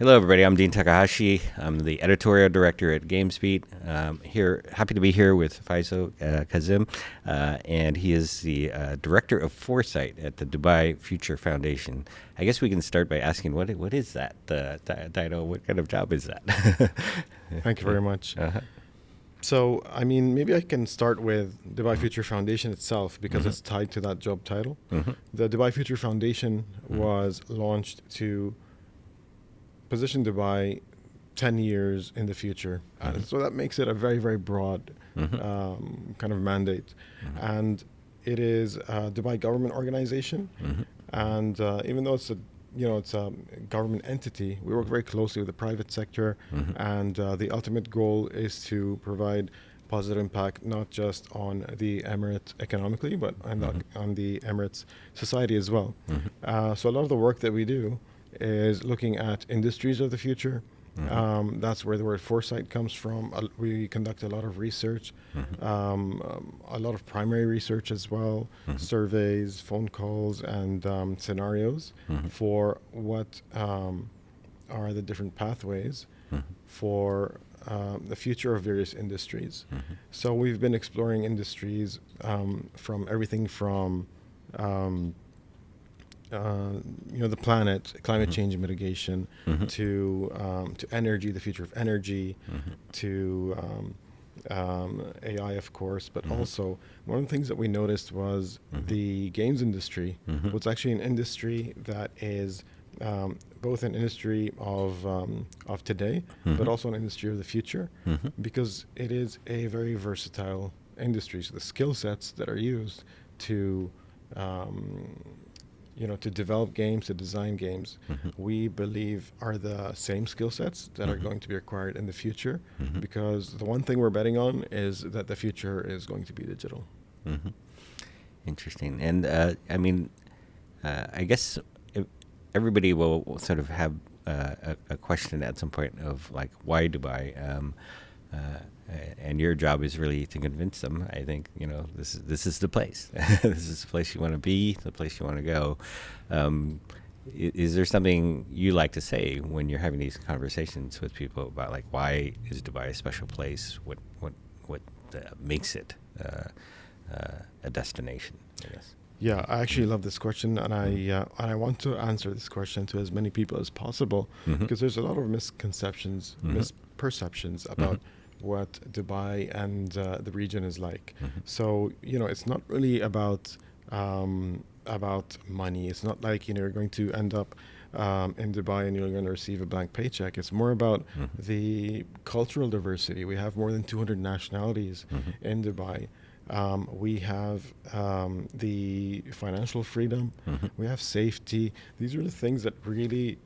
Hello, everybody. I'm Dean Takahashi. I'm the Editorial Director at GamesBeat. Happy to be here with Faisal Kazim, and he is the Director of Foresight at the Dubai Future Foundation. I guess we can start by asking, what is that title? What kind of job is that? Thank you very much. Uh-huh. So, maybe I can start with Dubai Future Foundation itself because it's tied to that job title. The Dubai Future Foundation was launched to position Dubai 10 years in the future. So that makes it a very, very broad kind of mandate. And it is a Dubai government organization. And even though it's a government entity, we work very closely with the private sector. And the ultimate goal is to provide positive impact, not just on the Emirates economically, but on the Emirates society as well. So a lot of the work that we do is looking at industries of the future. That's where the word foresight comes from. We conduct a lot of research, a lot of primary research as well, surveys, phone calls, and scenarios for what are the different pathways for the future of various industries. So we've been exploring industries from everything from the planet, climate change mitigation, to energy, the future of energy, to AI, of course. But also, one of the things that we noticed was the games industry was actually an industry that is both an industry of today, but also an industry of the future, because it is a very versatile industry. So the skill sets that are used to to develop games, to design games, we believe are the same skill sets that are going to be required in the future, because the one thing we're betting on is that the future is going to be digital. Interesting. And I guess everybody will sort of have a question at some point of like, why Dubai? And your job is really to convince them. I think this is the place. This is the place you want to be, the place you want to go. Is there something you like to say when you're having these conversations with people about like, why is Dubai a special place? What makes it a destination? I guess. Yeah, I actually love this question, and I want to answer this question to as many people as possible, because there's a lot of misconceptions, misperceptions about what Dubai and the region is like. So it's not really about money. It's not like you're going to end up in Dubai and you're going to receive a blank paycheck. It's more about the cultural diversity. We have more than 200 nationalities in Dubai. We have the financial freedom. We have safety. These are the things that really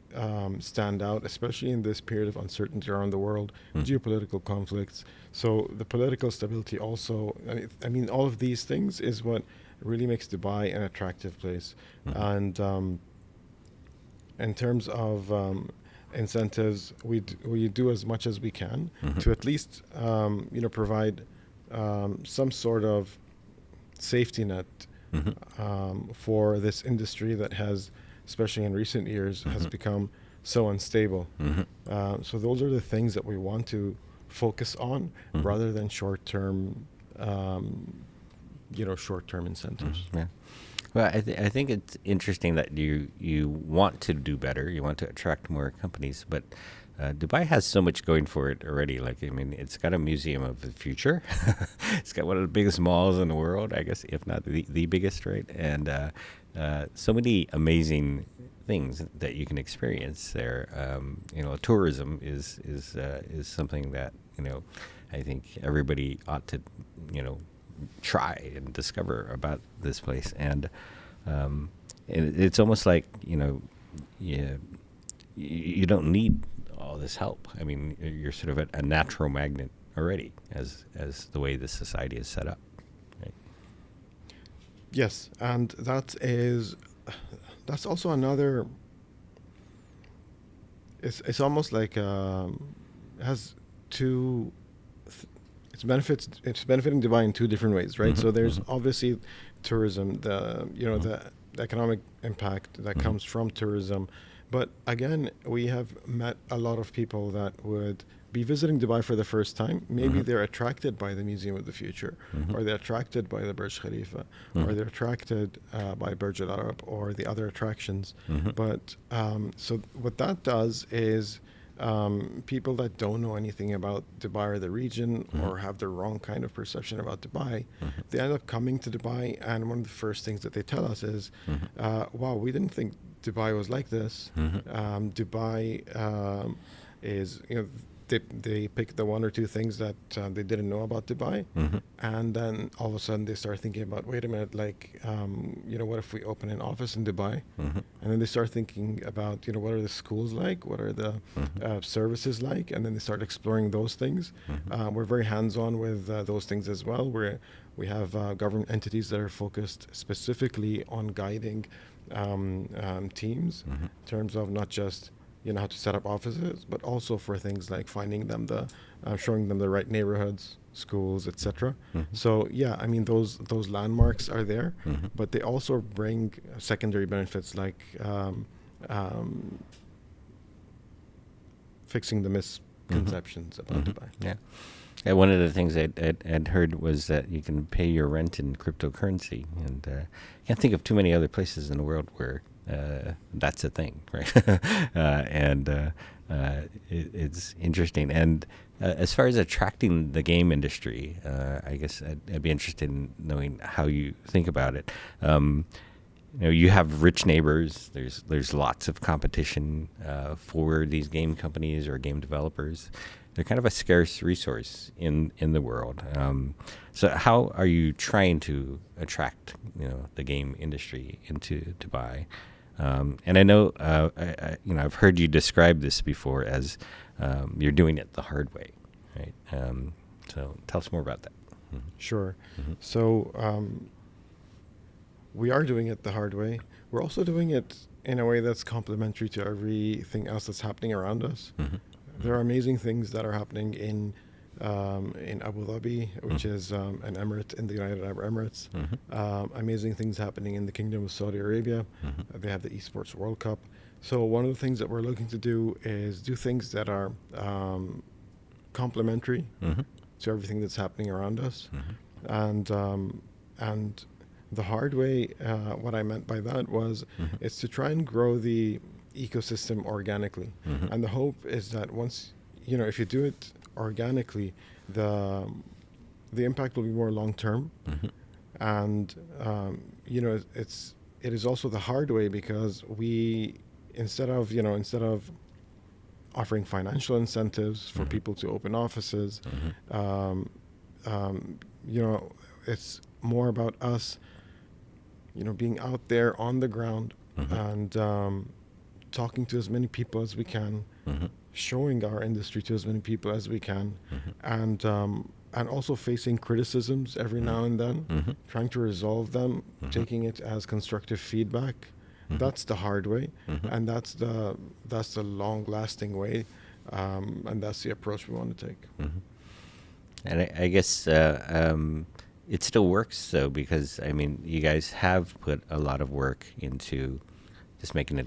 stand out, especially in this period of uncertainty around the world, geopolitical conflicts. So the political stability also, all of these things is what really makes Dubai an attractive place. And in terms of incentives, we do as much as we can to at least provide some sort of safety net for this industry that has, especially in recent years, has become so unstable. So those are the things that we want to focus on rather than short-term incentives. Yeah. Well, I think it's interesting that you want to do better. You want to attract more companies, but Dubai has so much going for it already. It's got a museum of the future. It's got one of the biggest malls in the world, I guess, if not the biggest, right? And so many amazing things that you can experience there. Tourism is something that I think everybody ought to try and discover about this place. And it's almost like you don't need all this help. You're sort of a natural magnet already as the way this society is set up, right? Yes, and that's also another. It's almost like it has two. It's benefiting Dubai in two different ways, right? So there's obviously tourism, the economic impact that comes from tourism, But again, we have met a lot of people that would be visiting Dubai for the first time. Maybe they're attracted by the Museum of the Future, or they're attracted by the Burj Khalifa, or they're attracted by Burj Al Arab or the other attractions. But so what that does is people that don't know anything about Dubai or the region or have the wrong kind of perception about Dubai, they end up coming to Dubai, and one of the first things that they tell us is, wow, we didn't think Dubai was like this. Dubai is, they pick the one or two things that they didn't know about Dubai, and then all of a sudden they start thinking about, wait a minute, like, what if we open an office in Dubai? And then they start thinking about, what are the schools like? What are the services like? And then they start exploring those things. We're very hands-on with those things as well. We have government entities that are focused specifically on guiding teams in terms of not just how to set up offices, but also for things like finding them showing them the right neighborhoods, schools, etc. So yeah, I mean those landmarks are there, but they also bring secondary benefits like fixing the misconceptions about Dubai. Yeah. And one of the things I'd heard was that you can pay your rent in cryptocurrency, and I can't think of too many other places in the world where that's a thing, right? It's interesting. And as far as attracting the game industry, I guess I'd be interested in knowing how you think about it. You have rich neighbors. There's lots of competition for these game companies or game developers. They're kind of a scarce resource in the world. So how are you trying to attract the game industry into Dubai? And I know I've heard you describe this before as you're doing it the hard way, right? So tell us more about that. Sure. So we are doing it the hard way. We're also doing it in a way that's complementary to everything else that's happening around us. There are amazing things that are happening in Abu Dhabi, which is an emirate in the United Arab Emirates. Amazing things happening in the Kingdom of Saudi Arabia. They have the Esports World Cup. So one of the things that we're looking to do is do things that are complementary to everything that's happening around us. And the hard way, what I meant by that was, it's to try and grow the ecosystem organically. And the hope is that once, if you do it organically, the impact will be more long term. And it is also the hard way, because we instead of offering financial incentives for people to open offices, it's more about us being out there on the ground and talking to as many people as we can, showing our industry to as many people as we can, and also facing criticisms every now and then, trying to resolve them, taking it as constructive feedback. That's the hard way, and that's the long-lasting way, and that's the approach we want to take. And I guess it still works, though, because you guys have put a lot of work into just making it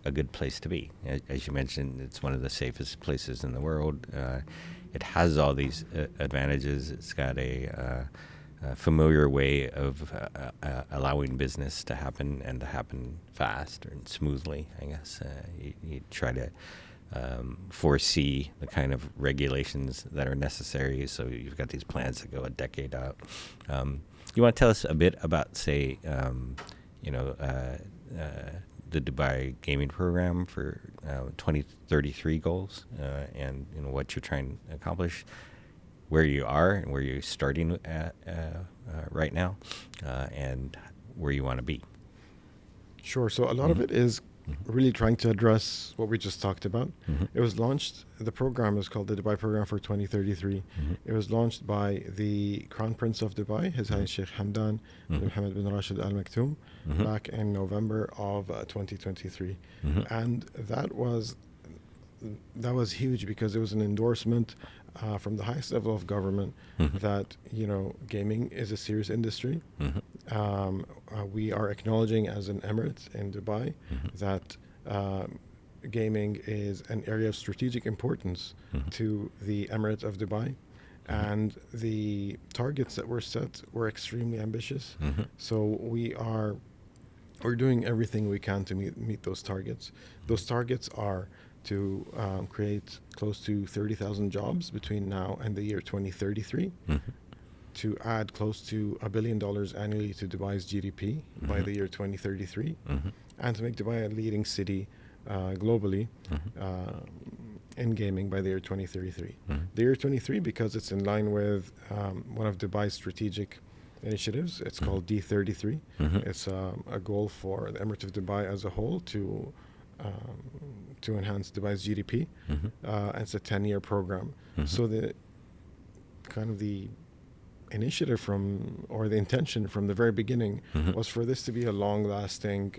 a good place to be. As you mentioned, it's one of the safest places in the world. It has all these advantages. It's got a familiar way of allowing business to happen, and to happen fast and smoothly, I guess. You try to foresee the kind of regulations that are necessary, so you've got these plans that go a decade out. You want to tell us a bit about, say, the Dubai gaming program for 2033 goals, and what you're trying to accomplish, where you are and where you're starting at right now, and where you want to be. Sure. So a lot of it is really trying to address what we just talked about. It was launched, the program is called the Dubai Program for 2033. It was launched by the Crown Prince of Dubai, His Highness Sheikh Hamdan bin Mohammed bin Rashid Al Maktoum, back in November of 2023. And that was huge, because it was an endorsement from the highest level of government that gaming is a serious industry. We are acknowledging as an emirate in Dubai that gaming is an area of strategic importance to the Emirate of Dubai, and the targets that were set were extremely ambitious. So we're doing everything we can to meet those targets. Those targets are to create close to 30,000 jobs between now and the year 2033, to add close to $1 billion annually to Dubai's GDP by the year 2033, and to make Dubai a leading city globally in gaming by the year 2033. The year 23, because it's in line with one of Dubai's strategic initiatives, it's called D33. It's a goal for the Emirate of Dubai as a whole to enhance Dubai's GDP. And it's a 10-year program. So the initiative or the intention from the very beginning was for this to be a long-lasting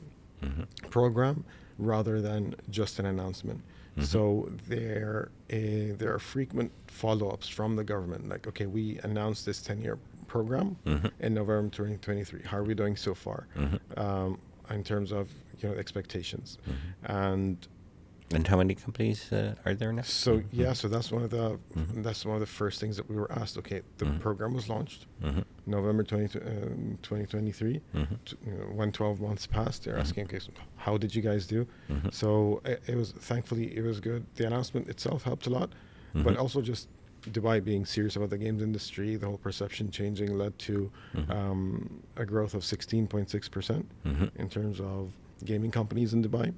program rather than just an announcement. So there are frequent follow-ups from the government, like, okay, we announced this 10-year program in November 2023. How are we doing so far in terms of expectations? And how many companies are there now? So so that's one of the first things that we were asked. Okay, the program was launched November 2023. When 12 months passed, they're asking, okay, so how did you guys do? So it was, thankfully, it was good. The announcement itself helped a lot, but also just Dubai being serious about the games industry, the whole perception changing led to a growth of 16.6% in terms of gaming companies in Dubai.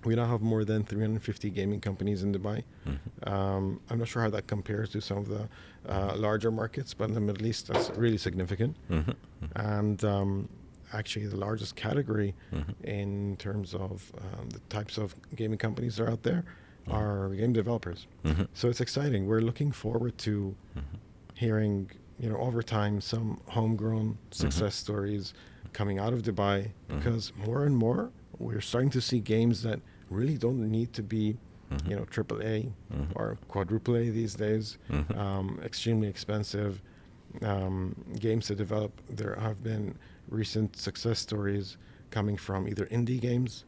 We now have more than 350 gaming companies in Dubai. I'm not sure how that compares to some of the larger markets, but in the Middle East, that's really significant. And actually, the largest category in terms of the types of gaming companies that are out there are game developers. So it's exciting. We're looking forward to hearing, over time, some homegrown success stories coming out of Dubai, because more and more we're starting to see games that really don't need to be, triple A or quadruple A these days. Extremely expensive games to develop. There have been recent success stories coming from either indie games,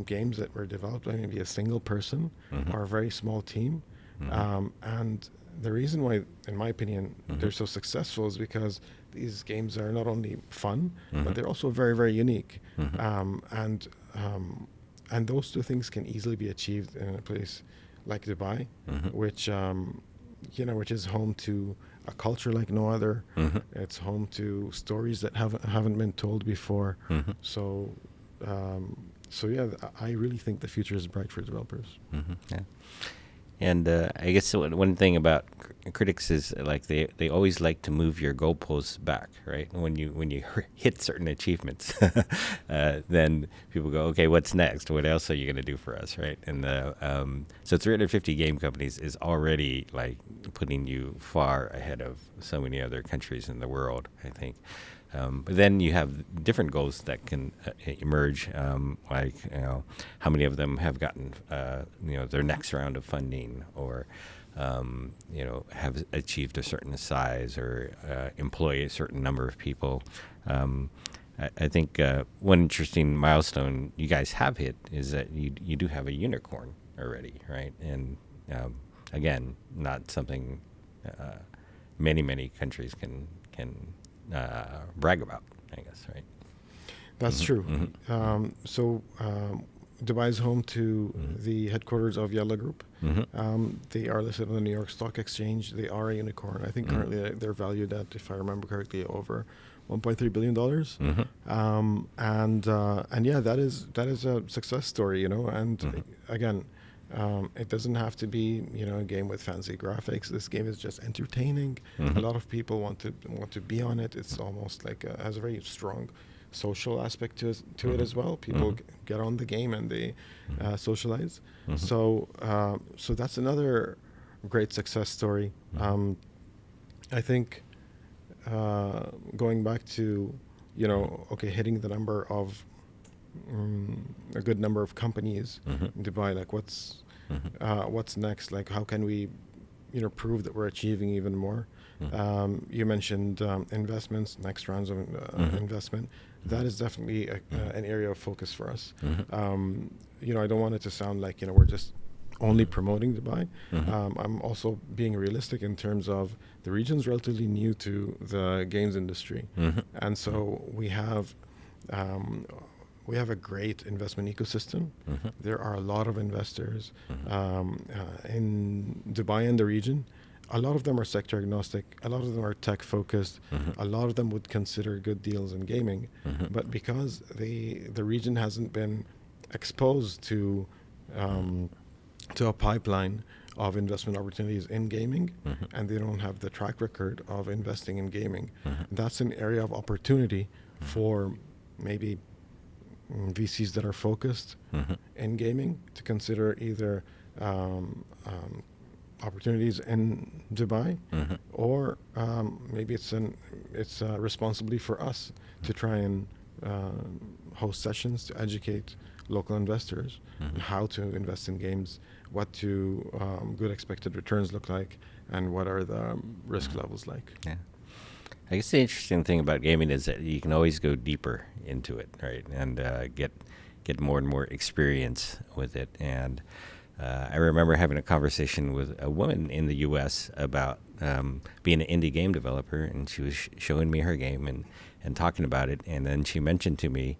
games that were developed by maybe a single person or a very small team. And the reason why, in my opinion, they're so successful is because these games are not only fun, but they're also very, very unique. And those two things can easily be achieved in a place like Dubai, which is home to a culture like no other. It's home to stories that haven't been told before. So yeah, I really think the future is bright for developers. Yeah. And I guess one thing about critics is like they always like to move your goalposts back, right? When you hit certain achievements, then people go, okay, what's next? What else are you going to do for us, right? And so 350 game companies is already like putting you far ahead of so many other countries in the world, I think. But then you have different goals that can emerge, like how many of them have gotten their next round of funding, or have achieved a certain size, or employ a certain number of people. I think one interesting milestone you guys have hit is that you do have a unicorn already, right? And again, not something many countries can brag about, I guess, right? That's true. So Dubai is home to the headquarters of Yalla Group. They are listed on the New York Stock Exchange. They are a unicorn. I think currently they're valued at, if I remember correctly, over $1.3 billion. And yeah, that is a success story, and again, it doesn't have to be, a game with fancy graphics. This game is just entertaining. A lot of people want to be on it. It's almost like has a very strong social aspect to it as well. People get on the game and they socialize. So that's another great success story. I think going back to hitting the number of a good number of companies in Dubai, like what's next? Like how can we prove that we're achieving even more? You mentioned investments, next rounds of investment. That is definitely an area of focus for us. I don't want it to sound like we're just only promoting Dubai. I'm also being realistic in terms of the region's relatively new to the games industry, and so we have a great investment ecosystem. There are a lot of investors in Dubai and the region. A lot of them are sector agnostic. A lot of them are tech focused. A lot of them would consider good deals in gaming, but because the region hasn't been exposed to a pipeline of investment opportunities in gaming, and they don't have the track record of investing in gaming, that's an area of opportunity for maybe VCs that are focused in gaming to consider either opportunities in Dubai, or maybe it's a responsibility for us to try and host sessions to educate local investors on how to invest in games, what good expected returns look like, and what are the risk levels like. Yeah. I guess the interesting thing about gaming is that you can always go deeper into it, right, and get more and more experience with it. And I remember having a conversation with a woman in the U.S. about being an indie game developer, and she was showing me her game and talking about it. And then she mentioned to me,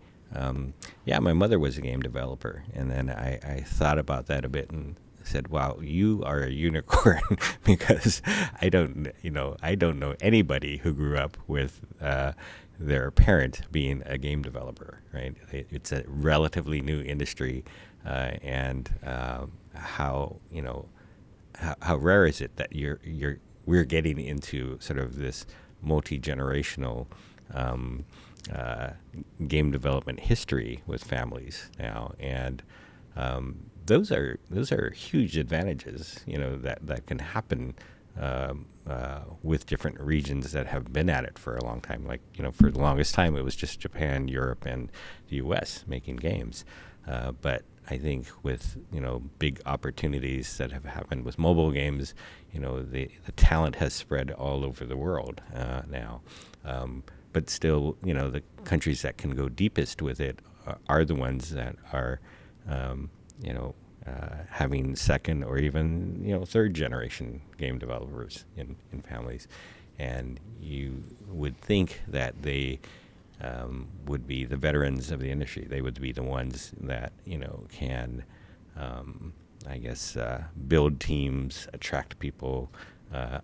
yeah, my mother was a game developer. And then I thought about that a bit and said, wow, you are a unicorn, because I don't know anybody who grew up with their parent being a game developer, right? It's a relatively new industry, and how rare is it that we're getting into sort of this multi-generational game development history with families now, and those are huge advantages, that can happen with different regions that have been at it for a long time. Like, for the longest time, it was just Japan, Europe, and the U.S. making games. But I think with, big opportunities that have happened with mobile games, the talent has spread all over the world now. But still, the countries that can go deepest with it are the ones that are, having second or even, third generation game developers in families. And you would think that they would be the veterans of the industry. They would be the ones that, can, build teams, attract people,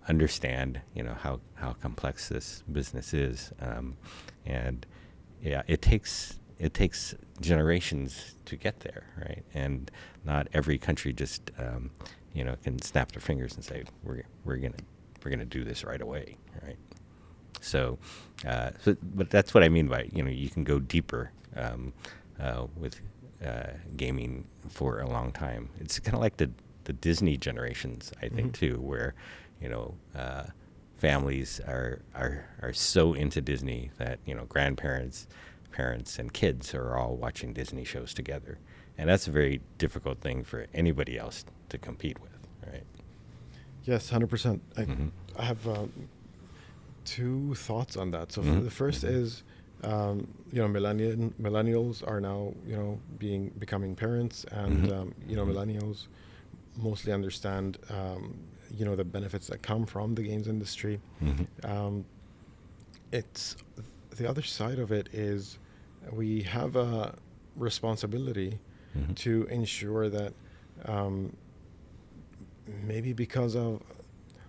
understand, how complex this business is. And yeah, it takes generations to get there, right? And not every country just, can snap their fingers and say, we're gonna do this right away, right? So, but that's what I mean by, you can go deeper with gaming for a long time. It's kind of like the Disney generations, I think, too, where, families are so into Disney that, grandparents, parents, and kids are all watching Disney shows together. And that's a very difficult thing for anybody else to compete with, right? Yes, 100%. I have two thoughts on that. So the first is, millennials are now, becoming parents, and millennials mostly understand, the benefits that come from the games industry. It's the other side of it is we have a responsibility to ensure that maybe because of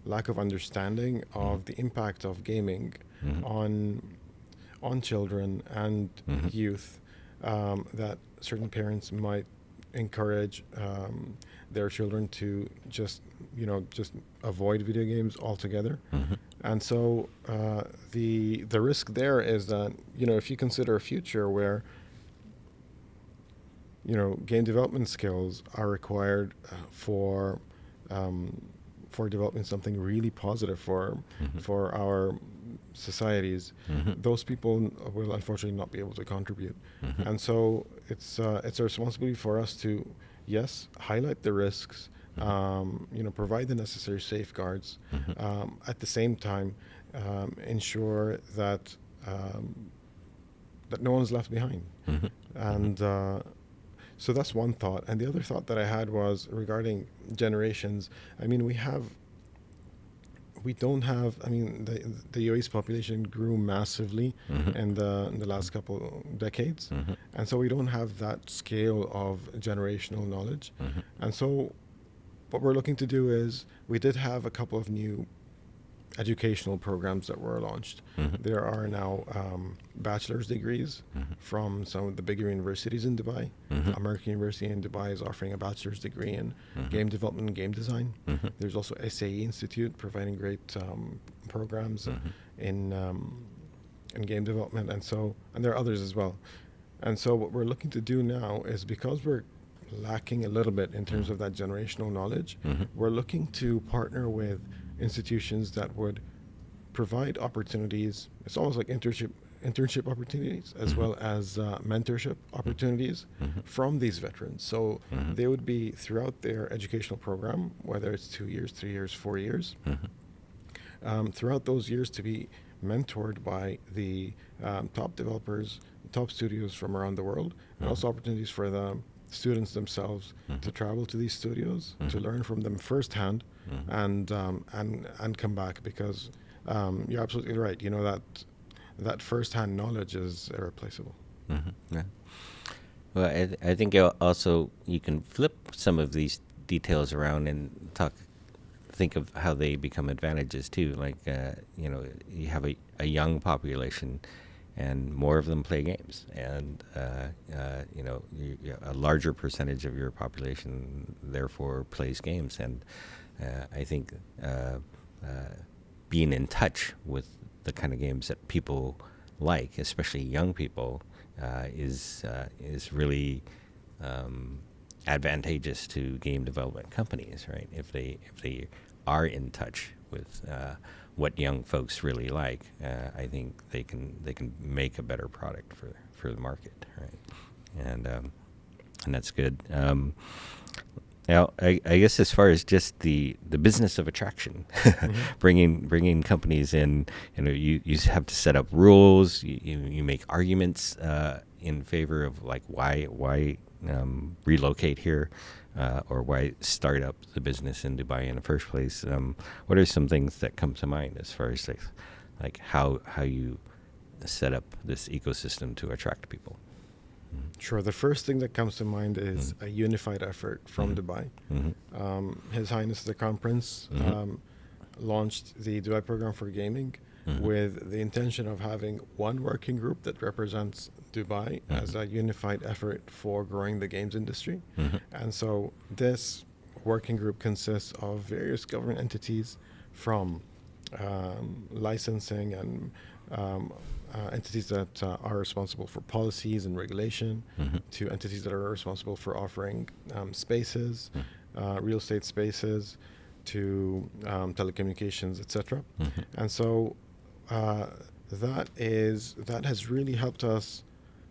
lack of understanding of the impact of gaming on children and youth, that certain parents might encourage their children to just avoid video games altogether. And so the risk there is that, if you consider a future where game development skills are required for developing something really positive for our societies, those people will unfortunately not be able to contribute. And so it's a responsibility for us to, yes, highlight the risks, provide the necessary safeguards, Mm-hmm. at the same time, ensure that that no one's left behind. Mm-hmm. And so that's one thought. And the other thought that I had was regarding generations. I mean, we don't have. I mean, the UAE's population grew massively Mm-hmm. in the last couple decades, Mm-hmm. and so we don't have that scale of generational knowledge. Mm-hmm. And so, what we're looking to do is we did have a couple of new educational programs that were launched. Mm-hmm. There are now bachelor's degrees Mm-hmm. from some of the bigger universities in Dubai. Mm-hmm. American University in Dubai is offering a bachelor's degree in Mm-hmm. game development and game design. Mm-hmm. There's also SAE Institute providing great programs Mm-hmm. in game development, and there are others as well. And so what we're looking to do now is, because we're lacking a little bit in terms of that generational knowledge, Mm-hmm. we're looking to partner with institutions that would provide opportunities. It's almost like internship opportunities, as Mhm. well as mentorship opportunities Mhm. from these veterans. So Mhm. they would be throughout their educational program, whether it's 2 years, 3 years, 4 years, Mhm. throughout those years to be mentored by the top developers, top studios from around the world, and Mhm. also opportunities for the students themselves to Mhm. travel to these studios, to Mhm. learn from them firsthand, Mhm. and come back, because you're absolutely right. You know that firsthand knowledge is irreplaceable. Mhm. Yeah. Well, I think also you can flip some of these details around and think of how they become advantages too. Like, you have a young population, and more of them play games, and a larger percentage of your population therefore plays games, and I think being in touch with the kind of games that people like, especially young people, is really advantageous to game development companies, right? If they are in touch with what young folks really like, I think they can make a better product for the market, right? And that's good. Now, I guess as far as just the business of attraction, Mm-hmm. bringing companies in, you have to set up rules. You make arguments in favor of, like, why relocate here, or why start up the business in Dubai in the first place. What are some things that come to mind as far as like how you set up this ecosystem to attract people? Sure. The first thing that comes to mind is Mhm. a unified effort from Mhm. Dubai. Mhm. His Highness the Crown Prince Mhm. launched the Dubai program for gaming Mhm. with the intention of having one working group that represents Dubai as a unified effort for growing the games industry. Mhm. And so this working group consists of various government entities, from licensing and entities that are responsible for policies and regulation, Mhm. to entities that are responsible for offering spaces, real estate spaces, to telecommunications, etc. Mhm. And so that has really helped us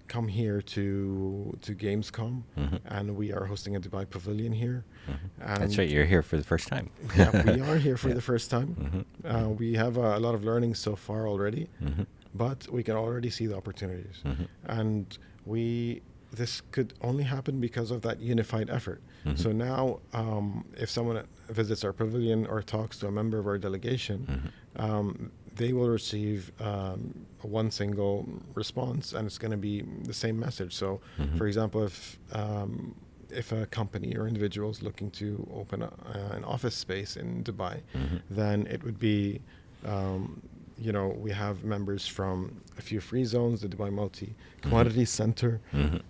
come here to gamescom, Mhm. and we are hosting a Dubai pavilion here. Mhm. And That's right. You're here for the first time. yeah, we are here for Yeah. the first time. Mhm. We have a lot of learning so far already, Mhm. but we can already see the opportunities. Mhm. And this could only happen because of that unified effort. Mhm. So now, if someone visits our pavilion or talks to a member of our delegation, they will receive one single response, and it's going to be the same message. So, Mhm. for example, if a company or individual is looking to open an office space in Dubai, Mhm. then it would be, we have members from a few free zones, the Dubai Multi Commodities Center, Mhm.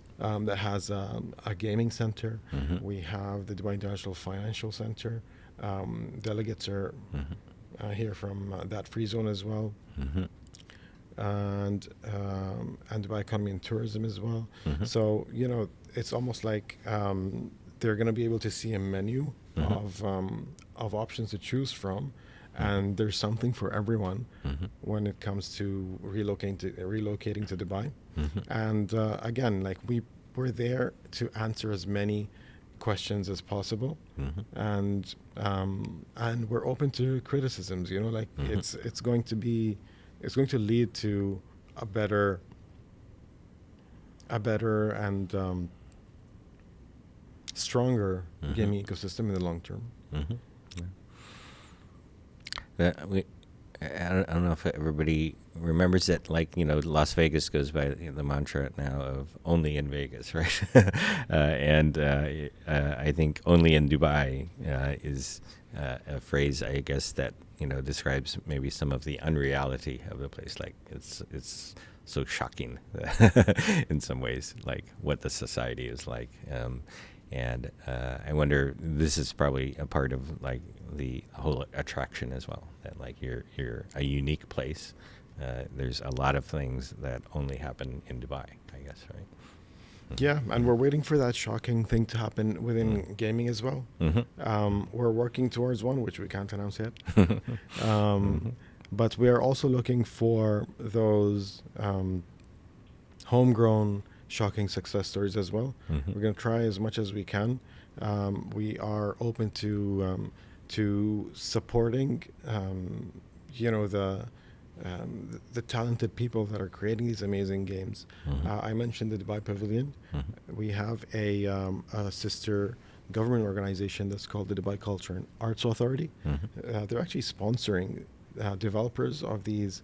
that has a gaming center. Mhm. We have the Dubai International Financial Center. Delegates are Mhm. here from that free zone as well, Mhm. and Dubai Economy and Tourism as well. Mhm. So it's almost like they're going to be able to see a menu Mhm. of options to choose from, and there's something for everyone Mhm. when it comes to relocating to Dubai. Mhm. And again, like we're there to answer as many questions as possible, Mm-hmm. and we're open to criticisms. You know, like it's going to be, it's going to lead to a better and stronger gaming ecosystem in the long term. Mm-hmm. Yeah. I don't know if everybody remembers that, like, Las Vegas goes by the mantra now of only in Vegas, right? And I think only in Dubai is a phrase, I guess, that, describes maybe some of the unreality of the place. Like, it's so shocking in some ways, like what the society is like. And I wonder, this is probably a part of like the whole attraction as well. That like you're a unique place. There's a lot of things that only happen in Dubai, I guess, right? Yeah, and we're waiting for that shocking thing to happen within gaming as well. We're working towards one, which we can't announce yet. But we are also looking for those homegrown, shocking success stories as well. We're going to try as much as we can. We are open to supporting, the talented people that are creating these amazing games. I mentioned the Dubai Pavilion. We have a sister government organization that's called the Dubai Culture and Arts Authority. They're actually sponsoring developers of these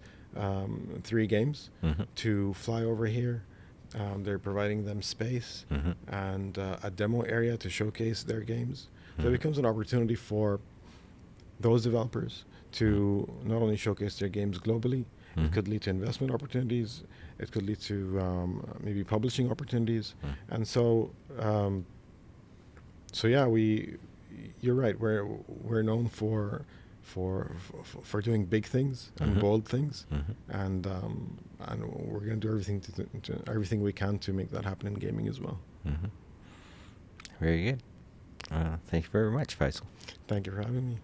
3 games to fly over here. They're providing them space and a demo area to showcase their games. So it becomes an opportunity for those developers to not only showcase their games globally, it could lead to investment opportunities, it could lead to maybe publishing opportunities. And so, yeah, you're right, we're known for doing big things and bold things, and we're going to do everything we can to make that happen in gaming as well. Very good. Thank you very much, Faisal. Thank you for having me.